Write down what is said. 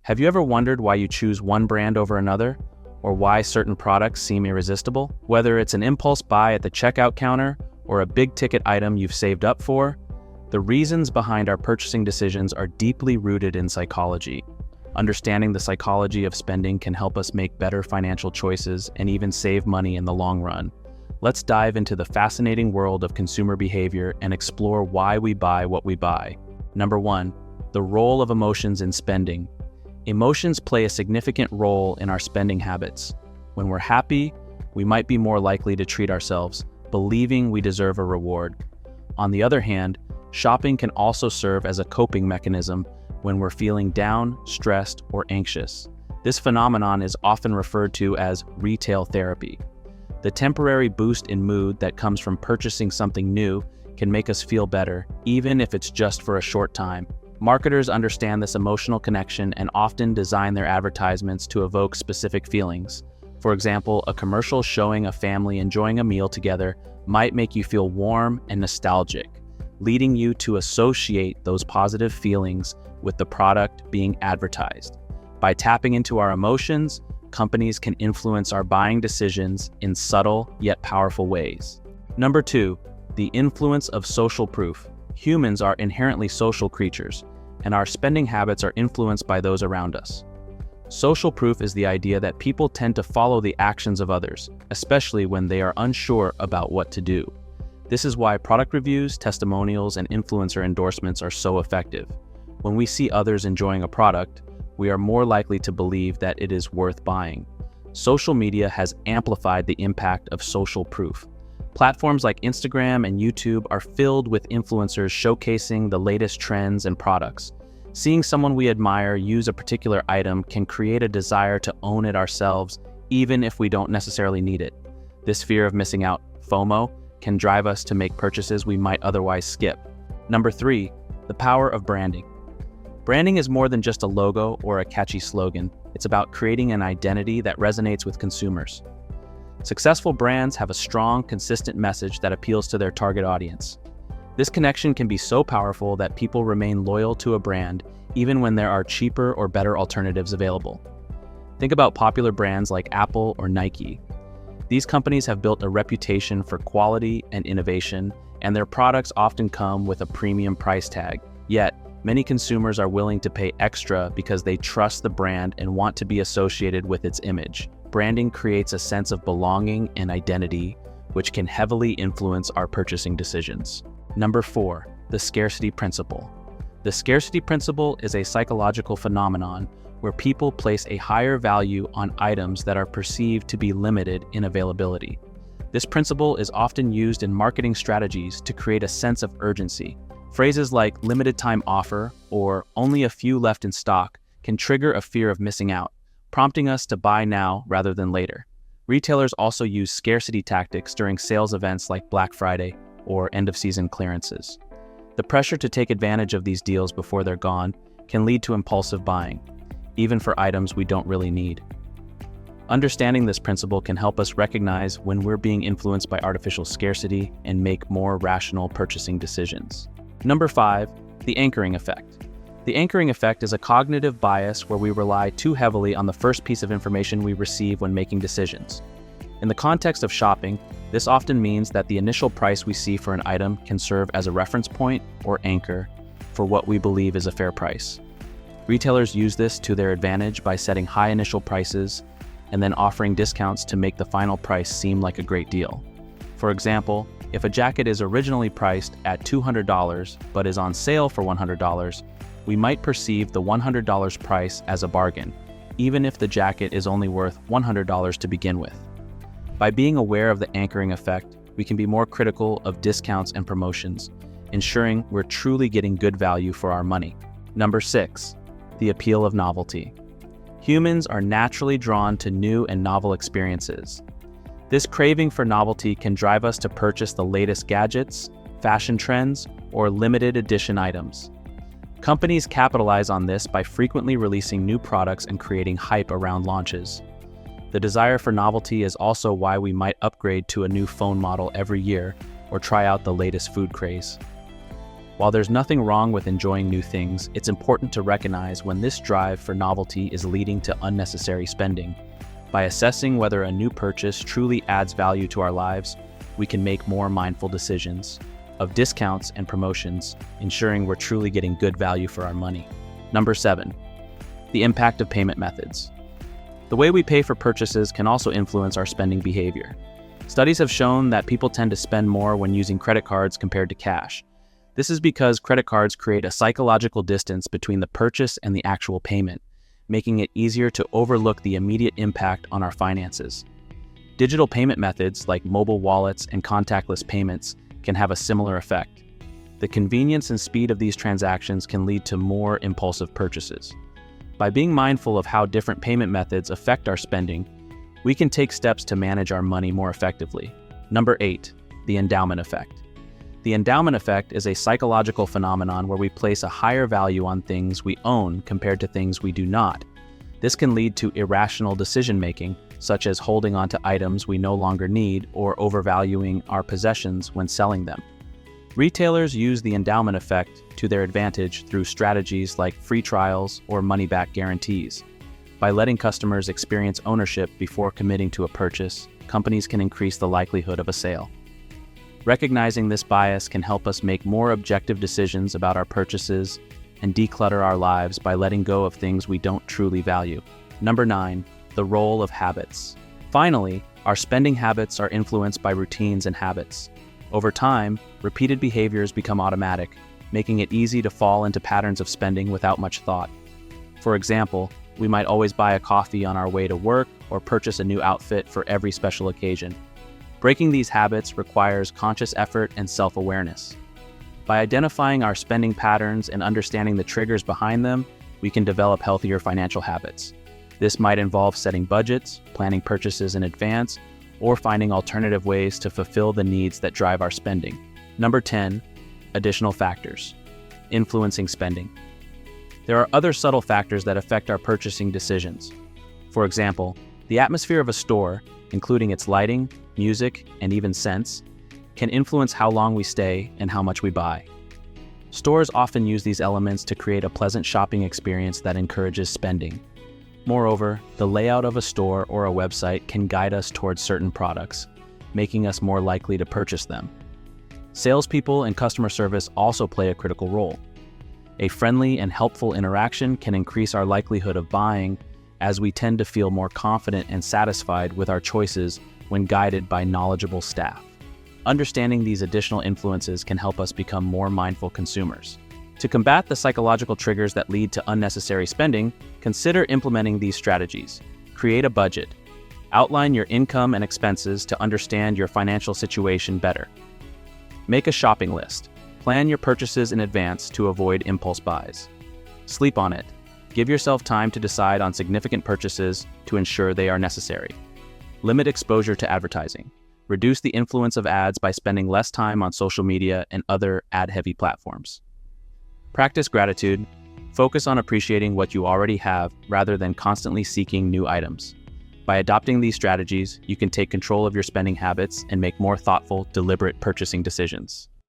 Have you ever wondered why you choose one brand over another, or why certain products seem irresistible? Whether it's an impulse buy at the checkout counter or a big-ticket item you've saved up for, the reasons behind our purchasing decisions are deeply rooted in psychology. Understanding the psychology of spending can help us make better financial choices and even save money in the long run. Let's dive into the fascinating world of consumer behavior and explore why we buy what we buy. Number 1, the role of emotions in spending. Emotions play a significant role in our spending habits. When we're happy, we might be more likely to treat ourselves, believing we deserve a reward. On the other hand, shopping can also serve as a coping mechanism when we're feeling down, stressed, or anxious. This phenomenon is often referred to as retail therapy. The temporary boost in mood that comes from purchasing something new can make us feel better, even if it's just for a short time. Marketers understand this emotional connection and often design their advertisements to evoke specific feelings. For example, a commercial showing a family enjoying a meal together might make you feel warm and nostalgic, leading you to associate those positive feelings with the product being advertised. By tapping into our emotions, companies can influence our buying decisions in subtle yet powerful ways. Number 2, the influence of social proof. Humans are inherently social creatures, and our spending habits are influenced by those around us. Social proof is the idea that people tend to follow the actions of others, especially when they are unsure about what to do. This is why product reviews, testimonials, and influencer endorsements are so effective. When we see others enjoying a product, we are more likely to believe that it is worth buying. Social media has amplified the impact of social proof. Platforms like Instagram and YouTube are filled with influencers showcasing the latest trends and products. Seeing someone we admire use a particular item can create a desire to own it ourselves, even if we don't necessarily need it. This fear of missing out, FOMO, can drive us to make purchases we might otherwise skip. Number 3, the power of branding. Branding is more than just a logo or a catchy slogan. It's about creating an identity that resonates with consumers. Successful brands have a strong, consistent message that appeals to their target audience. This connection can be so powerful that people remain loyal to a brand even when there are cheaper or better alternatives available. Think about popular brands like Apple or Nike. These companies have built a reputation for quality and innovation, and their products often come with a premium price tag. Yet, many consumers are willing to pay extra because they trust the brand and want to be associated with its image. Branding creates a sense of belonging and identity, which can heavily influence our purchasing decisions. Number 4, the scarcity principle. The scarcity principle is a psychological phenomenon where people place a higher value on items that are perceived to be limited in availability. This principle is often used in marketing strategies to create a sense of urgency. Phrases like limited time offer or only a few left in stock can trigger a fear of missing out, prompting us to buy now rather than later. Retailers also use scarcity tactics during sales events like Black Friday or end-of-season clearances. The pressure to take advantage of these deals before they're gone can lead to impulsive buying, even for items we don't really need. Understanding this principle can help us recognize when we're being influenced by artificial scarcity and make more rational purchasing decisions. Number 5, the anchoring effect. The anchoring effect is a cognitive bias where we rely too heavily on the first piece of information we receive when making decisions. In the context of shopping, this often means that the initial price we see for an item can serve as a reference point or anchor for what we believe is a fair price. Retailers use this to their advantage by setting high initial prices and then offering discounts to make the final price seem like a great deal. For example, if a jacket is originally priced at $200 but is on sale for $100, we might perceive the $100 price as a bargain, even if the jacket is only worth $100 to begin with. By being aware of the anchoring effect, we can be more critical of discounts and promotions, ensuring we're truly getting good value for our money. Number 6, the appeal of novelty. Humans are naturally drawn to new and novel experiences. This craving for novelty can drive us to purchase the latest gadgets, fashion trends, or limited edition items. Companies capitalize on this by frequently releasing new products and creating hype around launches. The desire for novelty is also why we might upgrade to a new phone model every year or try out the latest food craze. While there's nothing wrong with enjoying new things, it's important to recognize when this drive for novelty is leading to unnecessary spending. By assessing whether a new purchase truly adds value to our lives, we can make more mindful decisions of discounts and promotions, ensuring we're truly getting good value for our money. Number 7, the impact of payment methods. The way we pay for purchases can also influence our spending behavior. Studies have shown that people tend to spend more when using credit cards compared to cash. This is because credit cards create a psychological distance between the purchase and the actual payment, making it easier to overlook the immediate impact on our finances. Digital payment methods like mobile wallets and contactless payments can have a similar effect. The convenience and speed of these transactions can lead to more impulsive purchases. By being mindful of how different payment methods affect our spending, we can take steps to manage our money more effectively. Number 8, the endowment effect. The endowment effect is a psychological phenomenon where we place a higher value on things we own compared to things we do not. This can lead to irrational decision-making, such as holding on to items we no longer need or overvaluing our possessions when selling them. Retailers use the endowment effect to their advantage through strategies like free trials or money-back guarantees. By letting customers experience ownership before committing to a purchase, companies can increase the likelihood of a sale. Recognizing this bias can help us make more objective decisions about our purchases and declutter our lives by letting go of things we don't truly value. Number 9, the role of habits. Finally, our spending habits are influenced by routines and habits. Over time, repeated behaviors become automatic, making it easy to fall into patterns of spending without much thought. For example, we might always buy a coffee on our way to work or purchase a new outfit for every special occasion. Breaking these habits requires conscious effort and self-awareness. By identifying our spending patterns and understanding the triggers behind them, we can develop healthier financial habits. This might involve setting budgets, planning purchases in advance, or finding alternative ways to fulfill the needs that drive our spending. Number 10, additional factors influencing spending. There are other subtle factors that affect our purchasing decisions. For example, the atmosphere of a store, including its lighting, music, and even scents, can influence how long we stay and how much we buy. Stores often use these elements to create a pleasant shopping experience that encourages spending. Moreover, the layout of a store or a website can guide us towards certain products, making us more likely to purchase them. Salespeople and customer service also play a critical role. A friendly and helpful interaction can increase our likelihood of buying, as we tend to feel more confident and satisfied with our choices when guided by knowledgeable staff. Understanding these additional influences can help us become more mindful consumers. To combat the psychological triggers that lead to unnecessary spending, consider implementing these strategies. Create a budget. Outline your income and expenses to understand your financial situation better. Make a shopping list. Plan your purchases in advance to avoid impulse buys. Sleep on it. Give yourself time to decide on significant purchases to ensure they are necessary. Limit exposure to advertising. Reduce the influence of ads by spending less time on social media and other ad-heavy platforms. Practice gratitude. Focus on appreciating what you already have rather than constantly seeking new items. By adopting these strategies, you can take control of your spending habits and make more thoughtful, deliberate purchasing decisions.